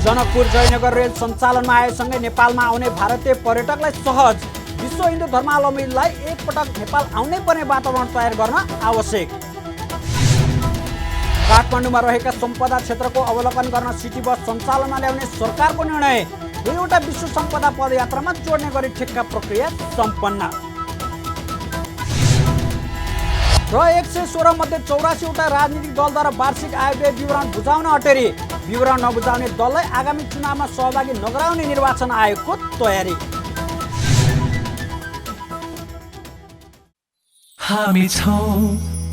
Janakpur Jaynagar rail सञ्चालनमा आएसँगै नेपालमा आउने भारतीय पर्यटकलाई सहज विश्व हिन्दू धर्मावलम्बीलाई एकपटक नेपाल आउनै पर्ने वातावरण तयार गर्न आवश्यक। काठमाडौँमा रहेका सम्पदा क्षेत्रको अवलोकन गर्न सिटी बस सञ्चालनमा ल्याउने सरकारको निर्णय। दुईवटा विश्व सम्पदा पदयात्रामा जोड्ने गरी ठेक्का प्रक्रिया सम्पन्न। र 116 मध्ये 84वटा राजनीतिक दलद्वारा वार्षिक आयव्यय विवरण बुझाउन अटेरी। विवरण नबुझाउने दललाई आगामी चुनावमा सहभागी नगराउने निर्वाचन आयोगको तयारी। हामी छौं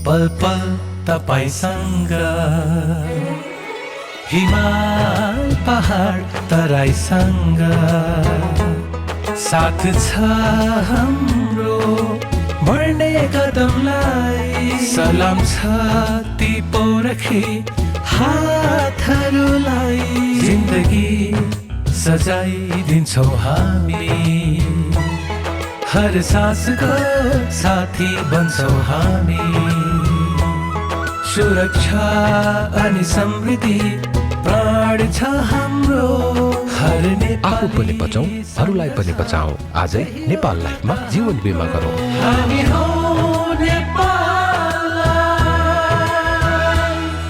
पल पल तपाईसँग, हिमाल पहाड तराईसँग, साथ छ हाम्रो बढ्ने कदमलाई। सलाम छ ती पोरखे हातहरूलाई, जिन्दगी सजाइदिन्छौँ हामी, हर सासको साथी बन्छौँ हामी। सुरक्षा अनि समृद्धि प्राण छ हाम्रो, हर आफू पनि बचौं, अरूलाई पनि बचाऊ। आजै नेपाल लाइफमा जीवन बिमा गरौँ। हामी हौ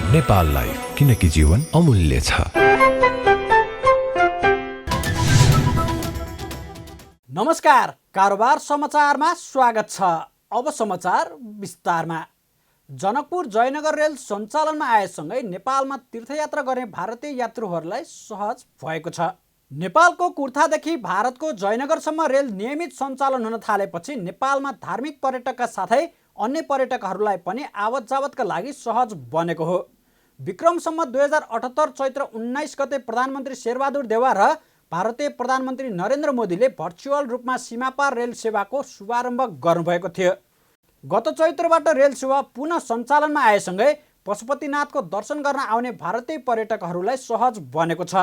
नेपाल लाइफ, किनकि जीवन अमूल्य छ। नमस्कार, कारोबार समाचारमा स्वागत छ। अब समाचार विस्तारमा। जनकपुर जयनगर रेल सञ्चालनमा आएसँगै नेपालमा तीर्थयात्रा गर्ने भारतीय यात्रुहरूलाई सहज भएको छ। नेपालको कुर्थादेखि भारतको जयनगरसम्म रेल नियमित सञ्चालन हुन थालेपछि नेपालमा धार्मिक पर्यटकका साथै अन्य पर्यटकहरूलाई पनि आवत जावतका लागि सहज बनेको हो। विक्रमसम्म 2078 चैत्र 19 गते प्रधानमन्त्री शेरबहादुर देउवा र भारतीय प्रधानमन्त्री नरेन्द्र मोदीले भर्चुअल रूपमा सीमापार रेल सेवाको शुभारम्भ गर्नुभएको थियो। गत चैत्रबाट रेल सेवा पुनः सञ्चालनमा आएसँगै पशुपतिनाथको दर्शन गर्न आउने भारतीय पर्यटकहरूलाई सहज बनेको छ।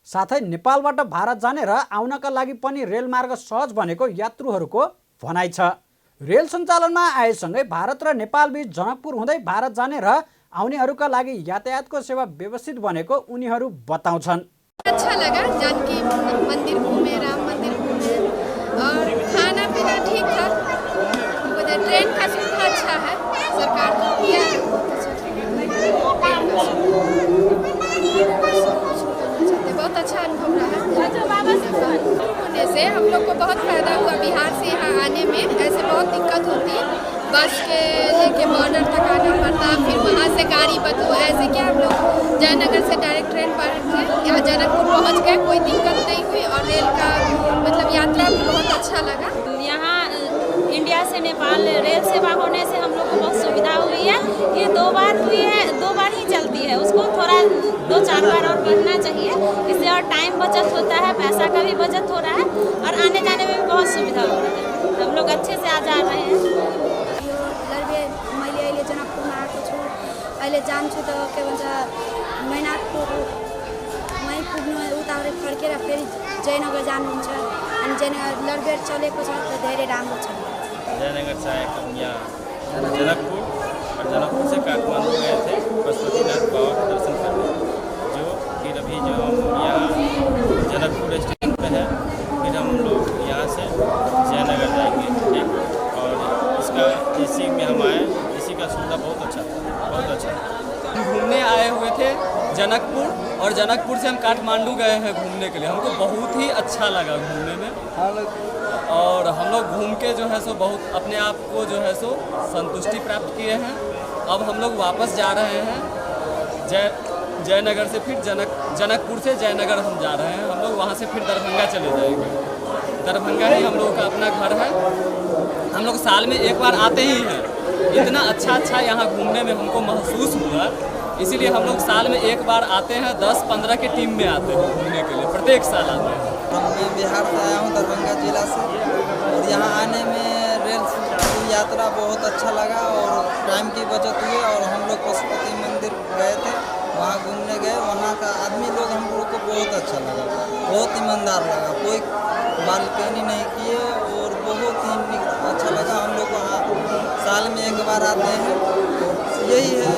साथै नेपालबाट भारत जाने र आउनका लागि पनि रेलमार्ग सहज बनेको यात्रुहरूको भनाइ छ। रेल सञ्चालनमा आएसँगै भारत र नेपालबीच जनकपुर हुँदै भारत जाने र आउनेहरूका लागि यातायातको सेवा व्यवस्थित बनेको उनीहरू बताउँछन्। अच्छा लगा, जानकी मंदिर घूमे, राम मंदिर घूमे और खाना पीना ठीक था। उधर ट्रेन का सुविधा अच्छा है, सरकार को दिया है, बहुत अच्छा अनुभव रहा। होने से हम लोग को बहुत फायदा हुआ। बिहार से यहाँ आने में ऐसे बहुत दिक्कत होती, बस के लेके बॉर्डर तक आना पड़ता, फिर वहाँ से गाड़ी बदलो। ऐसे क्या हम लोग जयनगर से डायरेक्ट ट्रेन पर यहाँ जनकपुर पहुँच गए, कोई दिक्कत नहीं हुई और रेल का मतलब यात्रा भी बहुत अच्छा लगा। यहाँ इंडिया से नेपाल रेल सेवा होने से हम लोग को बहुत सुविधा हुई है। ये 2 बार हुई है, 2 बार ही चलती है, उसको थोड़ा 2-4 बार और बढ़ना चाहिए। इससे और टाइम बचत होता है, पैसा का भी बचत हो रहा है और आने जाने में भी बहुत सुविधा हो रहा है। हम लोग अच्छे से आ जा रहे हैं। मैले अहिले जनकपुरमा आएको छु। अहिले जान्छु त के भन्छ मैनाथपुर वहीँ पुग्नु, उताबाट फर्केर फेरि जयनगर जानुहुन्छ। अनि जयनगर लरबेर चलेको छ त धेरै राम्रो छ। जयनगर से आए हम यहाँ जनकपुर और जनकपुर से काठमांडू गए थे पशुपतिनाथ बाबा का दर्शन करने। जो फिर अभी जो हम यहाँ जनकपुर स्टेशन पे है, फिर हम लोग यहाँ से जयनगर जाएंगे। ठीक, और इसका इसी में हम आए, इसी का सुविधा बहुत अच्छा, बहुत अच्छा। हम घूमने आए हुए थे जनकपुर और जनकपुर से हम काठमांडू गए हैं घूमने के लिए। हमको बहुत ही अच्छा लगा घूमने में और हम लोग घूम के जो है सो बहुत अपने आप को जो है सो संतुष्टि प्राप्त किए हैं। अब हम लोग वापस जा रहे हैं जयनगर से, फिर जनकपुर से जयनगर हम जा रहे हैं। हम लोग वहाँ से फिर दरभंगा चले जाएंगे। दरभंगा ही हम लोगों का अपना घर है। हम लोग साल में एक बार आते ही हैं। इतना अच्छा यहाँ घूमने में हमको महसूस हुआ, इसीलिए हम लोग साल में एक बार आते हैं। 10-15 की टीम में आते हैं घूमने के लिए, प्रत्येक साल आते हैं। मैं बिहार से आया हूँ, दरभंगा जिला से, और यहाँ आने में रेल यात्रा बहुत अच्छा लगा और टाइम की बचत हुई। और हम लोग पशुपति मंदिर गए थे, वहाँ घूमने गए। वहाँ का आदमी लोग हम लोग को बहुत अच्छा लगा, बहुत ईमानदार लगा, कोई बालकनी नहीं किए और बहुत ही अच्छा लगा। हम लोग वहाँ साल में एक बार आते हैं, यही है।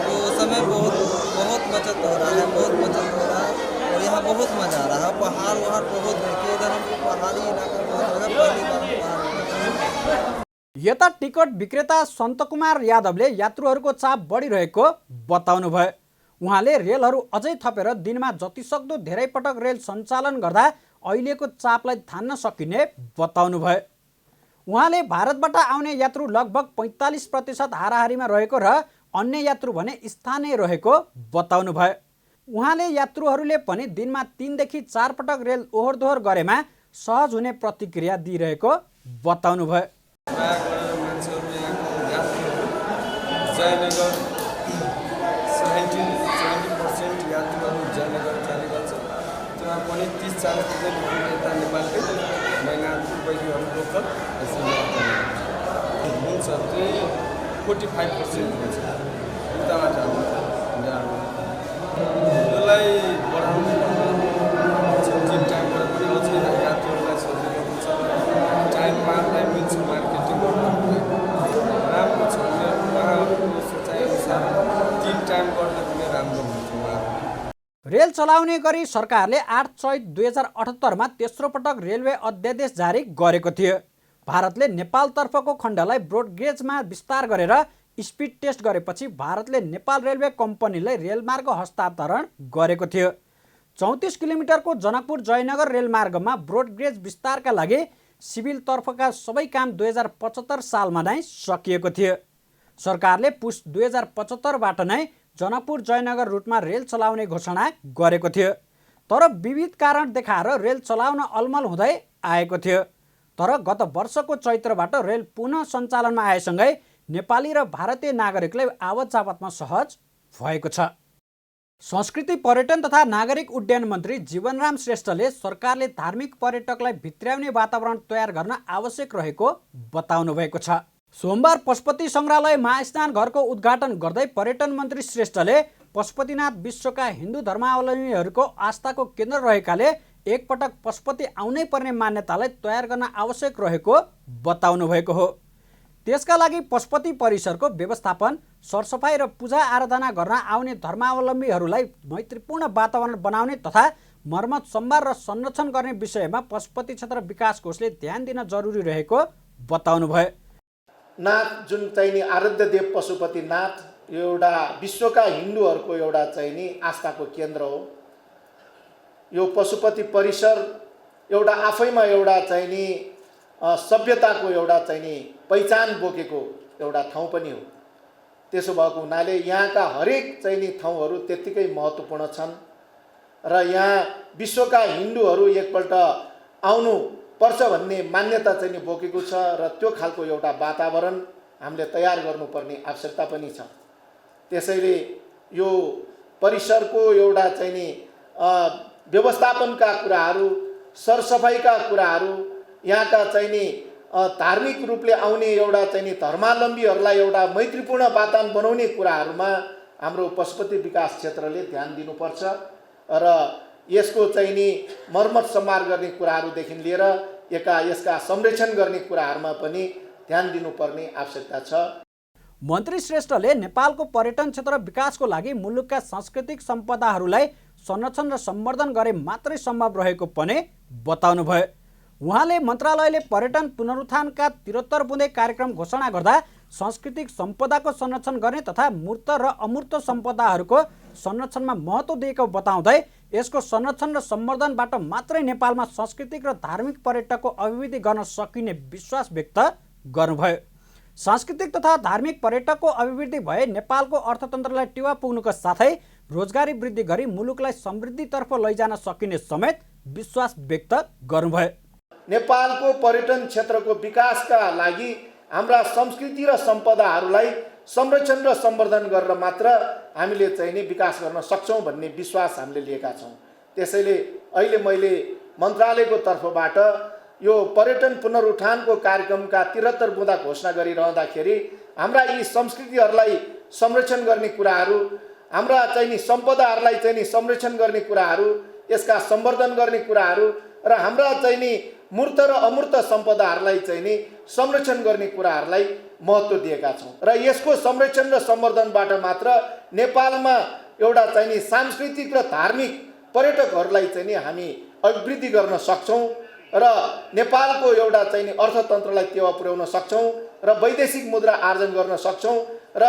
तो समय बहुत बचत हो रहा है, बहुत बचत हो रहा है और यहाँ बहुत मज़ा आ रहा है। पहाड़ वहाड़ बहुत देखे, इधर हमको पहाड़ी इलाका बहुत लगा, पहली बार हम पहाड़। यता टिकट विक्रेता सन्तकुमार यादवले यात्रुहरूको चाप बढिरहेको बताउनुभयो। उहाँले रेलहरू अझै थपेर दिनमा जतिसक्दो धेरै पटक रेल सञ्चालन गर्दा अहिलेको चापलाई थान्न सकिने बताउनुभयो। उहाँले भारतबाट आउने यात्रु लगभग 45% हाराहारीमा रहेको र अन्य यात्रु भने स्थानीय रहेको बताउनुभयो। उहाँले यात्रुहरूले पनि दिनमा 3 देखि 4 पटक रेल ओहोरदोहोर गरेमा सहज हुने प्रतिक्रिया दिइरहेको बताउनुभयो। जयनगर 70% यात्रुहरू जयनगर जाने गर्छ। त्यसमा पनि 30-40% यता नेपालकै महिना रुपैयाँहरू लोकल हुन्छ, त्यही 45% हुन्छ उतामा जानु। यसलाई बढाउनु जिम टाइमबाट पनि अझै यात्रुहरूलाई सजिलो हुन्छ। टाइममा मिल्छ मार्केटिङ गर्नु राम्रो छ। उहाँहरूको सोचाइअनुसार 3 टाइम गर्दा पनि राम्रो हुन्छ। रेल चलाउने गरी सरकारले 8 चैत 2078 मा तेस्रो पटक रेलवे अध्यादेश जारी गरेको थियो। भारतले नेपालतर्फको खण्डलाई ब्रोडगेजमा विस्तार गरेर स्पिड टेस्ट गरेपछि भारतले नेपाल रेलवे कम्पनीलाई रेलमार्ग हस्तान्तरण गरेको थियो। 34 किलोमिटरको जनकपुर जयनगर रेलमार्गमा ब्रोडगेज विस्तारका लागि सिभिल तर्फका सबै काम 2075 सालमा नै सकिएको थियो। सरकारले पुस 2075बाट नै जनकपुर जयनगर रुटमा रेल चलाउने घोषणा गरेको थियो। तर विविध कारण देखाएर रेल चलाउन अलमल हुँदै आएको थियो। तर गत वर्षको चैत्रबाट रेल पुनः सञ्चालनमा आएसँगै नेपाली र भारतीय नागरिकलाई आवत जावतमा सहज भएको छ। संस्कृति पर्यटन तथा नागरिक उड्डयन मन्त्री जीवनराम श्रेष्ठले सरकारले धार्मिक पर्यटकलाई भित्र्याउने वातावरण तयार गर्न आवश्यक रहेको बताउनु भएको छ। सोमबार पशुपति सङ्ग्रहालय महास्नान घरको उद्घाटन गर्दै पर्यटन मन्त्री श्रेष्ठले पशुपतिनाथ विश्वका हिन्दू धर्मावलम्बीहरूको आस्थाको केन्द्र रहेकाले एकपटक पशुपति आउनै पर्ने मान्यतालाई तयार गर्न आवश्यक रहेको बताउनु भएको हो। त्यसका लागि पशुपति परिसरको व्यवस्थापन, सरसफाइ र पूजा आराधना गर्न आउने धर्मावलम्बीहरूलाई मैत्रीपूर्ण वातावरण बनाउने तथा मर्मत सम्भार र संरक्षण गर्ने विषयमा पशुपति क्षेत्र विकास कोषले ध्यान दिन जरुरी रहेको बताउनु भयो। नाथ जुन चाहिँ नि आराध्य देव पशुपतिनाथ यो एउटा विश्वका हिन्दूहरूको एउटा चाहिँ नि आस्थाको केन्द्र हो। यो पशुपति परिसर एउटा आफैमा एउटा चाहिँ नि सभ्यताको एउटा चाहिँ नि पहिचान बोकेको एउटा ठाउँ पनि हो। त्यसो भएको हुनाले यहाँका हरेक चाहिँ नि ठाउँहरू त्यत्तिकै महत्त्वपूर्ण छन् र यहाँ विश्वका हिन्दूहरू एकपल्ट आउनु पर्छ भन्ने मान्यता चाहिँ नि बोकेको छ र त्यो खालको एउटा वातावरण हामीले तयार गर्नुपर्ने आवश्यकता पनि छ। त्यसैले यो परिसरको एउटा चाहिँ नि व्यवस्थापनका कुराहरू, सरसफाइका कुराहरू, यहाँका चाहिँ नि धार्मिक रूपले आउने एउटा चाहिँ नि धर्मावलम्बीहरूलाई एउटा मैत्रीपूर्ण वातावरण बनाउने कुराहरूमा हाम्रो पशुपति विकास क्षेत्रले ध्यान दिनुपर्छ र यसको चाहिँ नि मर्मत सम्भार गर्ने कुराहरूदेखि लिएर यसका संरक्षण गर्ने कुराहरूमा पनि ध्यान दिनुपर्ने आवश्यकता छ। मन्त्री श्रेष्ठले नेपालको पर्यटन क्षेत्र विकासको लागि मुलुकका सांस्कृतिक सम्पदाहरूलाई संरक्षण र सम्वर्धन गरे मात्रै सम्भव रहेको पनि बताउनु भयो। उहाँले मन्त्रालयले पर्यटन पुनरुत्थानका 73 बुँदे कार्यक्रम घोषणा गर्दा सांस्कृतिक सम्पदाको संरक्षण गर्ने तथा मूर्त र अमूर्त सम्पदाहरूको संरक्षणमा महत्त्व दिएको बताउँदै यसको संरक्षण र सम्वर्धनबाट मात्रै नेपालमा सांस्कृतिक र धार्मिक पर्यटकको अभिवृद्धि गर्न सकिने विश्वास व्यक्त गर्नुभयो। सांस्कृतिक तथा धार्मिक पर्यटकको अभिवृद्धि भए नेपालको अर्थतन्त्रलाई टेवा पुग्नुको साथै रोजगारी वृद्धि गरी मुलुकलाई समृद्धितर्फ लैजान सकिने समेत विश्वास व्यक्त गर्नुभयो। नेपालको पर्यटन क्षेत्रको विकासका लागि हाम्रा संस्कृति र सम्पदाहरूलाई संरक्षण र सम्वर्धन गरेर मात्र हामीले चाहिँ नि विकास गर्न सक्छौँ भन्ने विश्वास हामीले लिएका छौँ। त्यसैले अहिले मैले मन्त्रालयको तर्फबाट यो पर्यटन पुनरुत्थानको कार्यक्रमका 73 बुँदा घोषणा गरिरहँदाखेरि हाम्रा यी संस्कृतिहरूलाई संरक्षण गर्ने कुराहरू, हाम्रा चाहिँ नि सम्पदाहरूलाई चाहिँ नि संरक्षण गर्ने कुराहरू, यसका सम्वर्धन गर्ने कुराहरू र हाम्रा चाहिँ नि मूर्त र अमूर्त सम्पदाहरूलाई चाहिँ नि संरक्षण गर्ने कुराहरूलाई महत्त्व दिएका छौँ र यसको संरक्षण र सम्वर्धनबाट मात्र नेपालमा एउटा चाहिँ नि सांस्कृतिक र धार्मिक पर्यटकहरूलाई चाहिँ नि हामी अभिवृद्धि गर्न सक्छौँ र नेपालको एउटा चाहिँ नि अर्थतन्त्रलाई टेवा पुर्याउन सक्छौँ र वैदेशिक मुद्रा आर्जन गर्न सक्छौँ र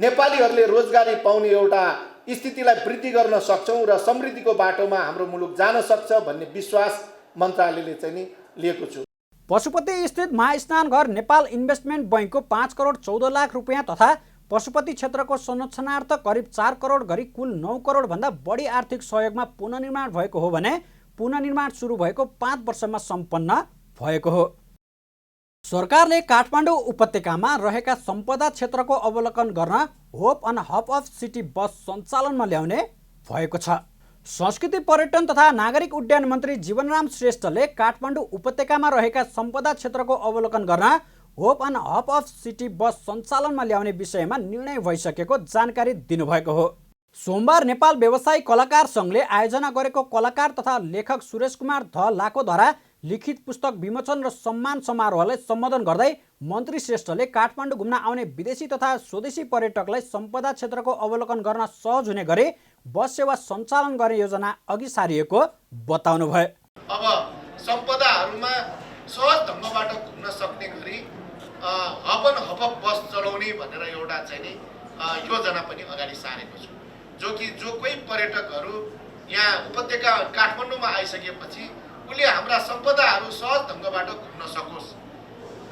नेपालीहरूले रोजगारी पाउने एउटा स्थितिलाई वृद्धि गर्न सक्छौँ र समृद्धिको बाटोमा हाम्रो मुलुक जान सक्छ भन्ने विश्वास मन्त्रालयले चाहिँ नि लिएको छु। पशुपति स्थित महास्नान घर नेपाल इन्भेस्टमेन्ट बैङ्कको 5 करोड 14 लाख रुपियाँ तथा पशुपति क्षेत्रको संरक्षणार्थ करिब 4 करोड गरी कुल 9 करोड भन्दा बढी आर्थिक सहयोगमा पुनर्निर्माण भएको हो भने पुनर्निर्माण सुरु भएको 5 वर्षमा सम्पन्न भएको हो। सरकारले काठमाडौँ उपत्यकामा रहेका सम्पदा क्षेत्रको अवलोकन गर्न hope and hub of city bus सञ्चालनमा ल्याउने भएको छ। संस्कृति पर्यटन तथा नागरिक उड्डयन मन्त्री जीवनराम श्रेष्ठले काठमाडौँ उपत्यकामा रहेका सम्पदा क्षेत्रको अवलोकन गर्न hope and hub of city bus सञ्चालनमा ल्याउने विषयमा निर्णय भइसकेको जानकारी दिनुभएको हो। सोमबार नेपाल व्यवसायी कलाकार सङ्घले आयोजना गरेको कलाकार तथा लेखक सुरेश कुमार धलाकोद्वारा लिखित पुस्तक विमोचन र सम्मान समारोहलाई सम्बोधन गर्दै मन्त्री श्रेष्ठले काठमाडौँ घुम्न आउने विदेशी तथा स्वदेशी पर्यटकलाई सम्पदा क्षेत्रको अवलोकन गर्न सहज हुने गरी बस सेवा सञ्चालन गर्ने योजना अघि सारिएको बताउनुभयो। अब सम्पदाहरूमा सहज ढङ्गबाट घुम्न सक्ने गरी हब एन्ड हब बस चलाउने भनेर एउटा चाहिँ नि योजना पनि अगाडि सारेको छु, जो कोही पर्यटकहरू यहाँ उपत्यका काठमाडौँमा आइसकेपछि उसले हाम्रा सम्पदाहरू सहज ढङ्गबाट घुम्न सकोस्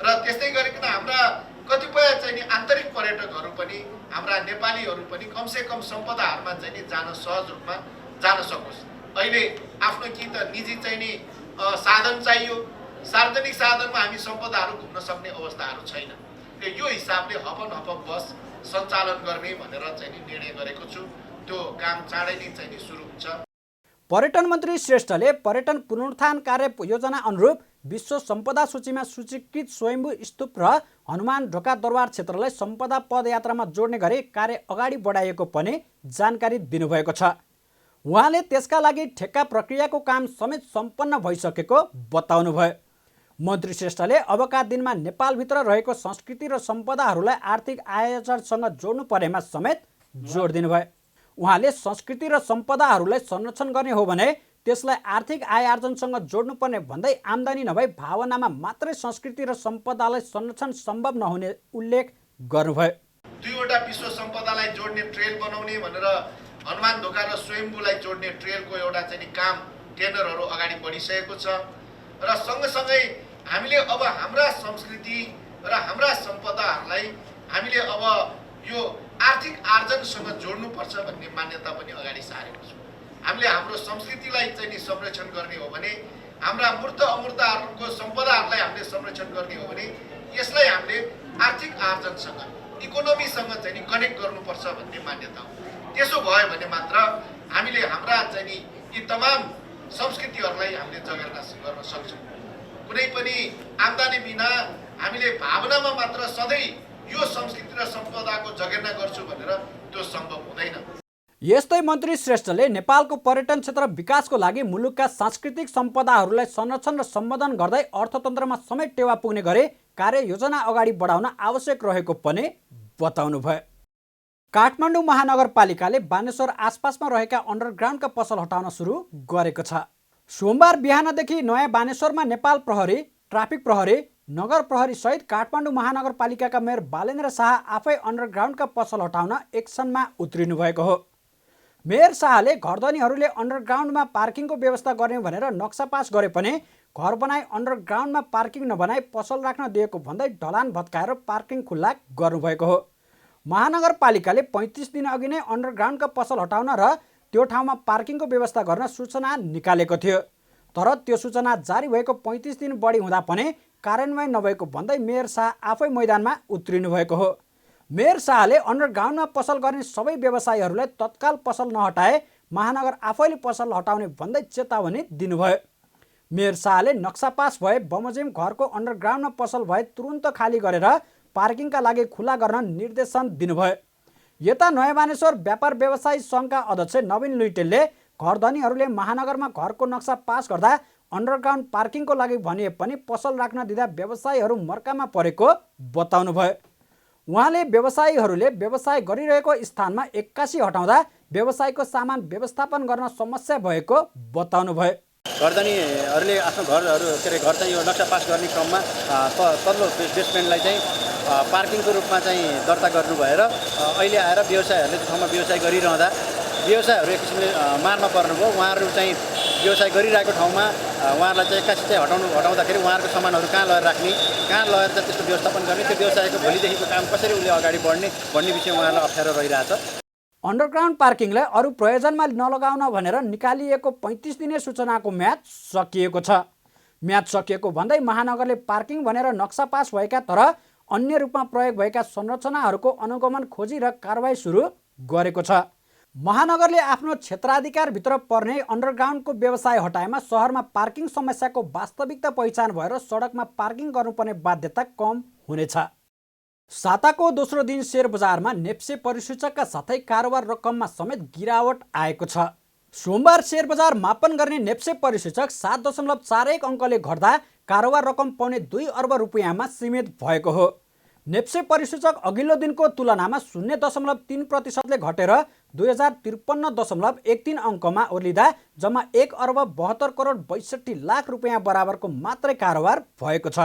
र त्यस्तै गरिकन हाम्रा कतिपय चाहिँ नि आन्तरिक पर्यटकहरू पनि हाम्रा नेपालीहरू पनि कमसेकम सम्पदाहरूमा चाहिँ नि जान सहज रूपमा जान सकोस्। अहिले आफ्नो कि त निजी चाहिँ नि साधन चाहियो, सार्वजनिक साधनमा हामी सम्पदाहरू घुम्न सक्ने अवस्थाहरू छैन। यो हिसाबले हब एन्ड हब बस सञ्चालन गर्ने भनेर चाहिँ नि निर्णय गरेको छु। त्यो काम चाँडै नै चाहिँ नि सुरु हुन्छ। पर्यटन मन्त्री श्रेष्ठले पर्यटन पुनरुत्थान कार्य योजना अनुरूप विश्व सम्पदा सूचीमा सूचीकृत स्वयम्भू स्तूप र हनुमान ढोका दरबार क्षेत्रलाई सम्पदा पदयात्रामा जोड्ने गरी कार्य अगाडि बढाइएको पनि जानकारी दिनुभएको छ। उहाँले त्यसका लागि ठेक्का प्रक्रियाको काम समेत सम्पन्न भइसकेको बताउनुभयो। मन्त्री श्रेष्ठले अबका दिनमा नेपालभित्र रहेको संस्कृति र सम्पदाहरूलाई आर्थिक आयोजनसँग जोड्नु पर्नेमा समेत जोड दिनुभयो। उहाँले संस्कृति र सम्पदाहरूलाई संरक्षण गर्ने हो भने त्यसलाई आर्थिक आय आर्जनसँग जोड्नुपर्ने भन्दै आम्दानी नभई भावनामा मात्रै संस्कृति र सम्पदालाई संरक्षण सम्भव नहुने उल्लेख गर्नुभयो। 2वटा विश्व सम्पदालाई जोड्ने ट्रेल बनाउने भनेर हनुमान ढोका र स्वयम्भूलाई जोड्ने ट्रेलको एउटा चाहिँ काम टेन्डरहरू अगाडि बढिसकेको छ र सँगसँगै हामीले अब हाम्रा संस्कृति र हाम्रा सम्पदाहरूलाई हामीले अब यो आर्थिक आर्जनसँग जोड्नुपर्छ भन्ने मान्यता पनि अगाडि सारेको छु। हामीले हाम्रो संस्कृतिलाई चाहिँ नि संरक्षण गर्ने हो भने, हाम्रा मूर्त अमूर्तहरूको सम्पदाहरूलाई हामीले संरक्षण गर्ने हो भने यसलाई हामीले आर्थिक आर्जनसँग इकोनोमीसँग चाहिँ नि कनेक्ट गर्नुपर्छ भन्ने मान्यता हो। त्यसो भयो भने मात्र हामीले हाम्रा चाहिँ नि यी तमाम संस्कृतिहरूलाई हामीले जगेर्ना गर्न सक्छौँ। कुनै पनि आम्दानी बिना हामीले भावनामा मात्र सधैँ यो संस्कृति र सम्पदाको जगेर्ना गर्छु भनेर त्यो सम्भव हुँदैन। यस्तै मन्त्री श्रेष्ठले नेपालको पर्यटन क्षेत्र विकासको लागि मुलुकका सांस्कृतिक सम्पदाहरूलाई संरक्षण र सम्बोधन गर्दै अर्थतन्त्रमा समेत टेवा पुग्ने गरी कार्ययोजना अगाडि बढाउन आवश्यक रहेको पनि बताउनुभयो। काठमाडौँ महानगरपालिकाले बानेश्वर आसपासमा रहेका अन्डरग्राउन्डका पसल हटाउन सुरु गरेको छ। सोमबार बिहानदेखि नयाँ बानेश्वरमा नेपाल प्रहरी, ट्राफिक प्रहरी, नगर प्रहरी सहित काठमाडौँ महानगरपालिकाका मेयर बालेन्द्र शाह आफै अन्डरग्राउन्डका पसल हटाउन एक्सनमा उत्रिनु भएको हो। मेयर शाहले घरधनीहरूले अन्डरग्राउन्डमा पार्किङको व्यवस्था गर्ने भनेर नक्सा पास गरे पनि घर बनाई अन्डरग्राउन्डमा पार्किङ नबनाई पसल राख्न दिएको भन्दै ढलान भत्काएर पार्किङ खुल्ला गर्नुभएको हो। महानगरपालिकाले 35 दिन अघि नै अन्डरग्राउन्डका पसल हटाउन र त्यो ठाउँमा पार्किङको व्यवस्था गर्न सूचना निकालेको थियो। तर त्यो सूचना जारी भएको 35 दिन बढी हुँदा पनि कार्यान्वयन नभएको भन्दै मेयर शाह आफै मैदानमा उत्रिनु भएको हो। मेयर शाहले अन्डरग्राउन्डमा पसल गर्ने सबै व्यवसायीहरूलाई तत्काल पसल नहटाए महानगर आफैले पसल हटाउने भन्दै चेतावनी दिनुभयो। मेयर शाहले नक्सा पास भए बमोजिम घरको अन्डरग्राउन्डमा पसल भए तुरुन्त खाली गरेर पार्किङका लागि खुला गर्न निर्देशन दिनुभयो। यता नयाँ बानेश्वर व्यापार व्यवसायी सङ्घका अध्यक्ष नवीन लुइटेलले घरधनीहरूले महानगरमा घरको नक्सा पास गर्दा अन्डरग्राउन्ड पार्किङको लागि भनिए पनि पसल राख्न दिँदा व्यवसायीहरू मर्कामा परेको बताउनुभयो। उहाँले व्यवसायीहरूले व्यवसाय गरिरहेको स्थानमा 81 हटाउँदा व्यवसायको सामान व्यवस्थापन गर्न समस्या भएको बताउनुभयो। घरधनीहरूले आफ्नो घरहरू के अरे घर चाहिँ यो नक्सा पास गर्ने क्रममा तल्लो बेसमेन्टलाई चाहिँ पार्किङको रूपमा चाहिँ दर्ता गर्नु भएर अहिले आएर व्यवसायहरूले त्यो ठाउँमा व्यवसाय गरिरहँदा व्यवसायहरू एक किसिमले मारमा पर्नुभयो। उहाँहरू चाहिँ व्यवसाय गरिरहेको ठाउँमा उहाँहरूलाई चाहिँ एक्कासी चाहिँ हटाउँदाखेरि उहाँहरूको सामानहरू कहाँ लगेर राख्ने, कहाँ लगेर चाहिँ त्यसको व्यवस्थापन गर्ने, त्यो व्यवसायको भोलिदेखिको काम कसरी उसले अगाडि बढ्ने भन्ने विषय उहाँहरूलाई अप्ठ्यारो रहिरहेछ। अन्डरग्राउन्ड पार्किङलाई अरू प्रयोजनमा नलगाउन भनेर निकालिएको 35 दिने सूचनाको म्याद सकिएको छ। म्याद सकिएको भन्दै महानगरले पार्किङ भनेर नक्सा पास भएका तर अन्य रूपमा प्रयोग भएका संरचनाहरूको अनुगमन खोजी र कारबाही सुरु गरेको छ। महानगरले आफ्नो क्षेत्राधिकारभित्र पर्ने अन्डरग्राउन्डको व्यवसाय हटाएमा सहरमा पार्किङ समस्याको वास्तविकता पहिचान भएर सडकमा पार्किङ गर्नुपर्ने बाध्यता कम हुनेछ। साताको दोस्रो दिन शेयर बजारमा नेप्से परिसूचकका साथै कारोबार रकममा समेत गिरावट आएको छ। सोमबार शेयर बजार मापन गर्ने नेप्से परिसूचक 7.41 अङ्कले घट्दा कारोबार रकम पाउने 2 अर्ब रुपियाँमा सीमित भएको हो। नेप्से परिसूचक अघिल्लो दिनको तुलनामा 0.3%ले घटेर 2053.13 अङ्कमा ओर्लिँदा जम्मा 1 अर्ब 72 करोड 62 लाख रुपियाँ बराबरको मात्रै कारोबार भएको छ।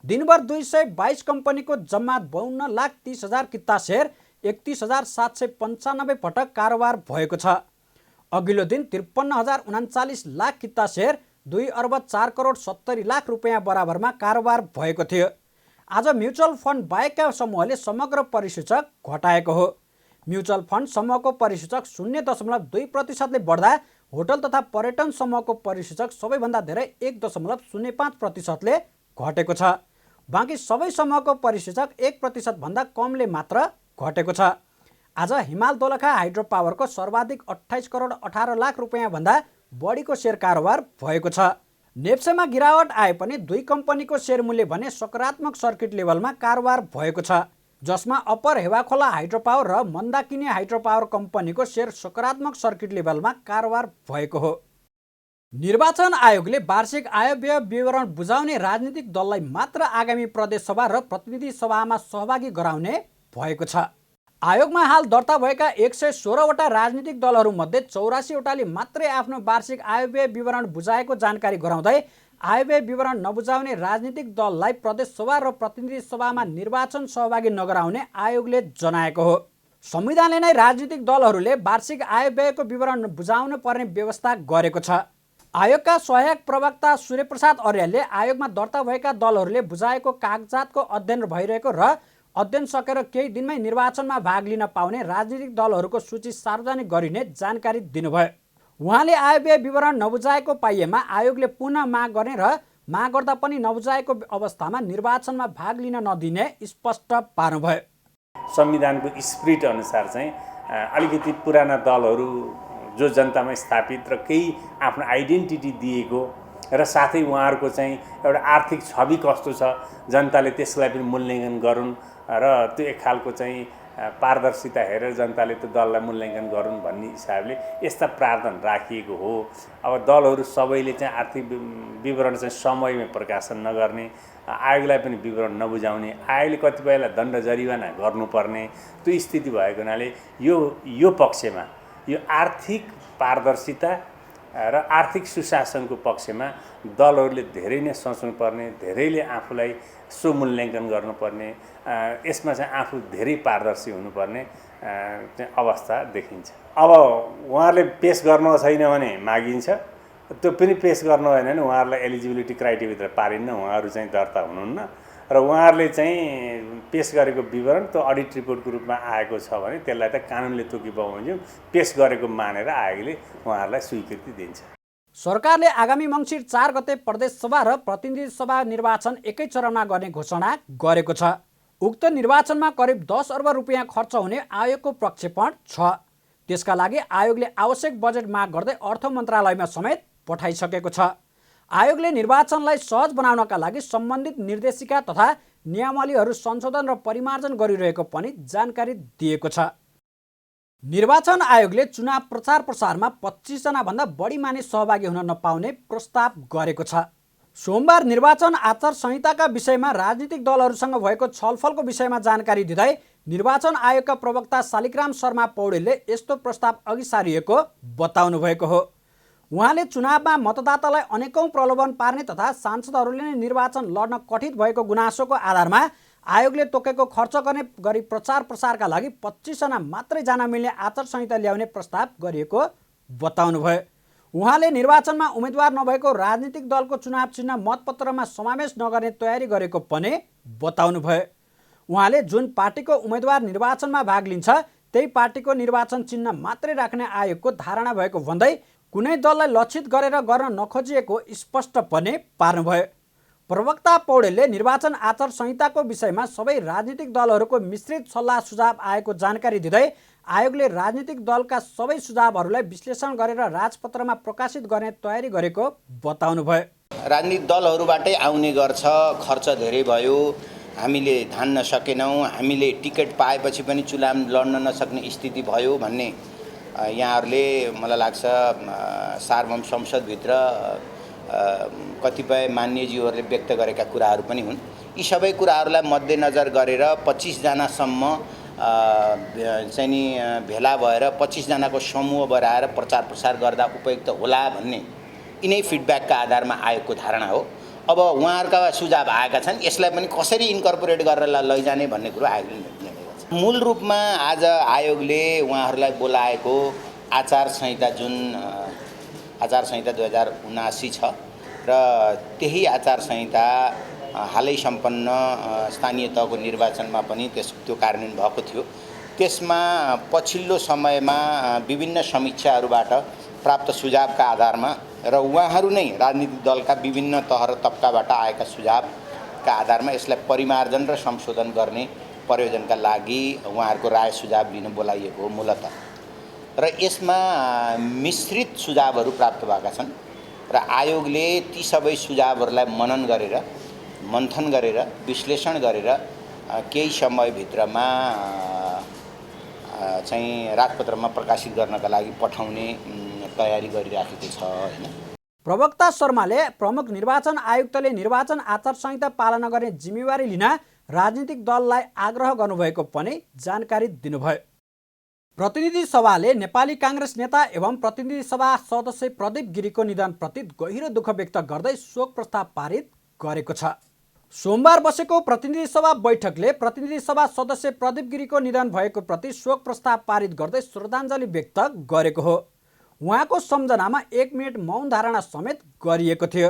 दिनभर 222 कम्पनीको जम्मा 52,30,000 किता सेयर 31,795 पटक कारोबार भएको छ। अघिल्लो दिन 53,039 लाख किता सेयर 2 अर्ब 4 करोड 70 लाख रुपियाँ बराबरमा कारोबार भएको थियो। आज म्युचुअल फन्ड बाहेकका समूहले समग्र परिसूचक घटाएको हो। म्युचुअल फन्ड समूहको परिसूचक 0.2%ले बढ्दा होटल तथा पर्यटन समूहको परिसूचक सबैभन्दा धेरै 1.05%ले घटेको छ। बाँकी सबै समूहको परिसूचक 1% भन्दा कमले मात्र घटेको छ। आज हिमाल दोलखा हाइड्रो पावरको सर्वाधिक 28 करोड 18 लाख रुपियाँ भन्दा बढीको सेयर कारोबार भएको छ। नेप्सेमा गिरावट आए पनि 2 कम्पनीको सेयर मूल्य भने सकारात्मक सर्किट लेभलमा कारोबार भएको छ, जसमा अप्पर हेवाखोला हाइड्रो पावर र मन्दाकिनी हाइड्रो पावर कम्पनीको सेयर सकारात्मक सर्किट लेभलमा कारोबार भएको हो। निर्वाचन आयोगले वार्षिक आयव्यय विवरण बुझाउने राजनीतिक दललाई मात्र आगामी प्रदेश सभा र प्रतिनिधि सभामा सहभागी गराउने भएको छ। आयोगमा हाल दर्ता भएका 116वटा राजनीतिक दलहरूमध्ये 84वटाले मात्रै आफ्नो वार्षिक आयव्यय विवरण बुझाएको जानकारी गराउँदै आयव्यय विवरण नबुझाउने राजनीतिक दललाई प्रदेश सभा र प्रतिनिधि सभामा निर्वाचन सहभागी नगराउने आयोगले जनाएको हो। संविधानले नै राजनीतिक दलहरूले वार्षिक आयव्ययको विवरण बुझाउनु पर्ने व्यवस्था गरेको छ। आयोगका सहायक प्रवक्ता सूर्यप्रसाद अर्यालले आयोगमा दर्ता भएका दलहरूले बुझाएको कागजातको अध्ययन भइरहेको र अध्ययन सकेर केही दिनमै निर्वाचनमा भाग लिन पाउने राजनीतिक दलहरूको सूची सार्वजनिक गरिने जानकारी दिनुभयो। उहाँले आयव्यय विवरण नबुझाएको पाइएमा आयोगले पुनः माग गर्ने र माग गर्दा पनि नबुझाएको अवस्थामा निर्वाचनमा भाग लिन नदिने स्पष्ट पार्नुभयो। संविधानको स्पिरिट अनुसार चाहिँ अलिकति पुराना दलहरू जो जनतामा स्थापित र केही आफ्नो आइडेन्टिटी दिएको र साथै उहाँहरूको चाहिँ एउटा आर्थिक छवि कस्तो छ जनताले त्यसलाई पनि मूल्याङ्कन गरून् र त्यो एक खालको चाहिँ पारदर्शिता हेरेर जनताले त्यो दललाई मूल्याङ्कन गरून् भन्ने हिसाबले यस्ता प्रावधान राखिएको हो। अब दलहरू सबैले चाहिँ आर्थिक विवरण चाहिँ समयमै प्रकाशन नगर्ने, आयोगलाई पनि विवरण नबुझाउने, आयोगले कतिपयलाई दण्ड जरिवाना गर्नुपर्ने त्यो स्थिति भएको हुनाले यो पक्षमा यो आर्थिक पारदर्शिता र आर्थिक सुशासनको पक्षमा दलहरूले धेरै नै सोच्नुपर्ने, धेरैले आफूलाई स्वमूल्याङ्कन गर्नुपर्ने, यसमा चाहिँ आफू धेरै पारदर्शी हुनुपर्ने चाहिँ अवस्था देखिन्छ। अब उहाँहरूले पेस गर्नु छैन भने मागिन्छ, त्यो पनि पेस गर्नु भएन भने उहाँहरूलाई एलिजिबिलिटी क्राइटेरियाभित्र पारिन्न, उहाँहरू चाहिँ दर्ता हुनुहुन्न र उहाँहरूले चाहिँ पेस गरेको विवरण त्यो अडिट रिपोर्टको रूपमा आएको छ भने त्यसलाई त कानुनले तोकी बमोजिम पेस गरेको मानेर आयोगले उहाँहरूलाई स्वीकृति दिन्छ। सरकारले आगामी मङ्सिर 4 गते प्रदेश सभा र प्रतिनिधि सभा निर्वाचन एकै चरणमा गर्ने घोषणा गरेको छ। उक्त निर्वाचनमा करिब 10 अर्ब रुपियाँ खर्च हुने आयोगको प्रक्षेपण छ। त्यसका लागि आयोगले आवश्यक बजेट माग गर्दै अर्थ मन्त्रालयमा समेत पठाइसकेको छ। आयोगले निर्वाचनलाई सहज बनाउनका लागि सम्बन्धित निर्देशिका तथा नियमावलीहरू संशोधन र परिमार्जन गरिरहेको पनि जानकारी दिएको छ। निर्वाचन आयोगले चुनाव प्रचार प्रसारमा 25 जना भन्दा बढी मानिस सहभागी हुन नपाउने प्रस्ताव गरेको छ। सोमबार निर्वाचन आचार संहिताका विषयमा राजनीतिक दलहरूसँग भएको छलफलको विषयमा जानकारी दिँदै निर्वाचन आयोगका प्रवक्ता शालिग्राम शर्मा पौडेलले यस्तो प्रस्ताव अघि सारिएको बताउनु भएको हो। उहाँले चुनावमा मतदातालाई अनेकौं प्रलोभन पार्ने तथा सांसदहरूले नै निर्वाचन लड्न कठिन भएको गुनासोको आधारमा आयोगले तोकेको खर्च गर्ने गरी प्रचार प्रसारका लागि 25 जना मात्रै जान मिल्ने आचार संहिता ल्याउने प्रस्ताव गरिएको बताउनुभयो। उहाँले निर्वाचनमा उम्मेदवार नभएको राजनीतिक दलको चुनाव चिन्ह मतपत्रमा समावेश नगर्ने तयारी गरेको पनि बताउनुभयो। उहाँले जुन पार्टीको उम्मेदवार निर्वाचनमा भाग लिन्छ त्यही पार्टीको निर्वाचन चिन्ह मात्रै राख्ने आयोगको धारणा भएको भन्दै कुनै दललाई लक्षित गरेर गर्न नखोजिएको स्पष्ट पनि पार्नुभयो। प्रवक्ता पौडेलले निर्वाचन आचार संहिताको विषयमा सबै राजनीतिक दलहरूको मिश्रित सल्लाह सुझाव आएको जानकारी दिँदै आयोगले राजनीतिक दलका सबै सुझावहरूलाई विश्लेषण गरेर राजपत्रमा प्रकाशित गर्ने तयारी गरेको बताउनुभयो। राजनीतिक दलहरूबाटै आउने गर्छ, खर्च धेरै भयो, हामीले धान्न सकेनौँ, हामीले टिकट पाएपछि पनि चुनाव लड्न नसक्ने स्थिति भयो भन्ने यहाँहरूले मलाई लाग्छ सार्वभौम संसदभित्र कतिपय मान्यज्यूहरूले व्यक्त गरेका कुराहरू पनि हुन्। यी सबै कुराहरूलाई मध्यनजर गरेर 25 जनासम्म चाहिँ नि भेला भएर 25 जनाको समूह बनाएर प्रचार प्रसार गर्दा उपयुक्त होला भन्ने यिनै फिडब्याकका आधारमा आयोगको धारणा हो। अब उहाँहरूका सुझाव आएका छन्, यसलाई पनि कसरी इन्कर्पोरेट गरेर लैजाने भन्ने कुरो आयोगले निर्णय लिएको छ। मूल रूपमा आज आयोगले उहाँहरूलाई बोलाएको आचार संहिता जुन आचार संहिता 2079 छ र त्यही आचार संहिता हालै सम्पन्न स्थानीय तहको निर्वाचनमा पनि त्यो कार्यान्वयन भएको थियो। त्यसमा पछिल्लो समयमा विभिन्न समीक्षाहरूबाट प्राप्त सुझावका आधारमा र उहाँहरू नै राजनीतिक दलका विभिन्न तह र तबकाबाट आएका सुझावका आधारमा यसलाई परिमार्जन र संशोधन गर्ने प्रयोजनका लागि उहाँहरूको राय सुझाव लिन बोलाइएको हो मूलतः। र यसमा मिश्रित सुझावहरू प्राप्त भएका छन् र आयोगले ती सबै सुझावहरूलाई मनन गरेर मन्थन गरेर विश्लेषण गरेर केही समयभित्रमा चाहिँ राजपत्रमा प्रकाशित गर्नका लागि पठाउने तयारी गरिराखेको छ हैन। प्रवक्ता शर्माले प्रमुख निर्वाचन आयुक्तले निर्वाचन आचार संहिता पालना गर्ने जिम्मेवारी लिन राजनीतिक दललाई आग्रह गर्नुभएको पनि जानकारी दिनुभयो। प्रतिनिधि सभाले नेपाली काङ्ग्रेस नेता एवं प्रतिनिधि सभा सदस्य प्रदीप गिरीको निधनप्रति गहिरो दुःख व्यक्त गर्दै शोक प्रस्ताव पारित गरेको छ। सोमबार बसेको प्रतिनिधि सभा बैठकले प्रतिनिधि सभा सदस्य प्रदीप गिरीको निधन भएको प्रति शोक प्रस्ताव पारित गर्दै श्रद्धाञ्जली व्यक्त गरेको हो। उहाँको सम्झनामा 1 मिनट मौन धारणा समेत गरिएको थियो।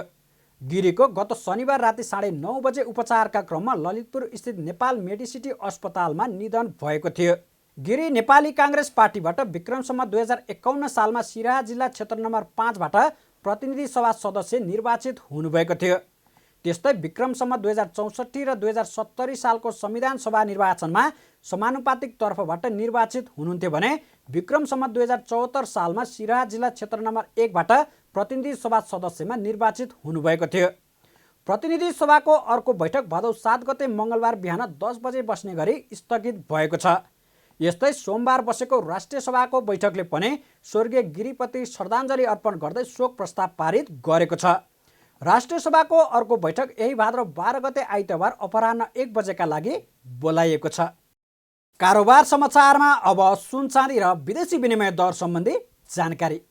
गिरीको गत शनिबार राति 9:30 बजे उपचारका क्रममा ललितपुर स्थित नेपाल मेडिसिटी अस्पतालमा निधन भएको थियो। गिरी नेपाली काङ्ग्रेस पार्टीबाट विक्रमसम्म 2051 सालमा सिराहा जिल्ला क्षेत्र नम्बर 5 बाट प्रतिनिधि सभा सदस्य निर्वाचित हुनुभएको थियो। त्यस्तै विक्रमसम्म 2064 र 2070 सालको संविधान सभा निर्वाचनमा समानुपातिक तर्फबाट निर्वाचित हुनुहुन्थ्यो भने विक्रमसम्म 2074 सालमा सिराहा जिल्ला क्षेत्र नम्बर 1 बाट प्रतिनिधि सभा सदस्यमा निर्वाचित हुनुभएको थियो। प्रतिनिधि सभाको अर्को बैठक भदौ 7 गते मङ्गलबार बिहान 10 बजे बस्ने गरी स्थगित भएको छ। यस्तै सोमबार बसेको राष्ट्रिय सभाको बैठकले पनि स्वर्गीय गिरीप्रति श्रद्धाञ्जली अर्पण गर्दै शोक प्रस्ताव पारित गरेको छ। राष्ट्रिय सभाको अर्को बैठक यही भाद्र 12 गते आइतबार अपराह्न 1 बजेका लागि बोलाइएको छ। कारोबार समाचारमा अब सुन चाँदी र विदेशी विनिमय दर सम्बन्धी जानकारी।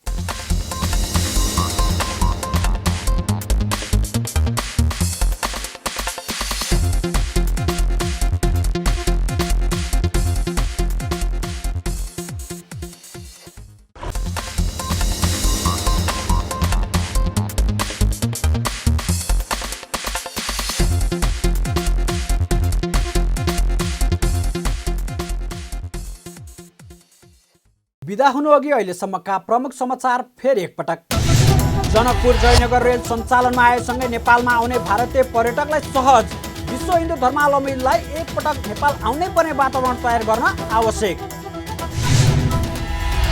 बिदा हुनुअघि अहिलेसम्मका प्रमुख समाचार फेरि एकपटक। जनकपुर जयनगर रेल सञ्चालनमा आएसँगै नेपालमा आउने भारतीय पर्यटकलाई सहज, विश्व हिन्दू धर्मावलम्बीलाई एकपटक नेपाल आउनै पर्ने वातावरण तयार गर्न आवश्यक।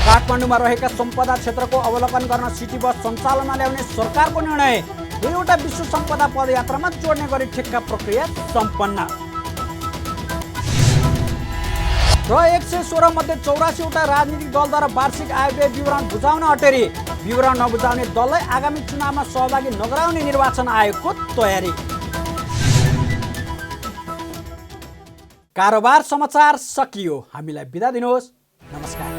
काठमाडौँमा रहेका सम्पदा क्षेत्रको अवलोकन गर्न सिटी बस सञ्चालनमा ल्याउने सरकारको निर्णय। 2वटा विश्व सम्पदा पदयात्रामा जोड्ने गरी ठेक्का प्रक्रिया सम्पन्न। र 116 मध्ये 84वटा राजनीतिक दलद्वारा वार्षिक आयव्यय विवरण बुझाउन अटेरी। विवरण नबुझाउने दललाई आगामी चुनावमा सहभागी नगराउने निर्वाचन आयोगको तयारी। कारोबार समाचार सकियो। हामीलाई बिदा दिनुहोस्। नमस्कार।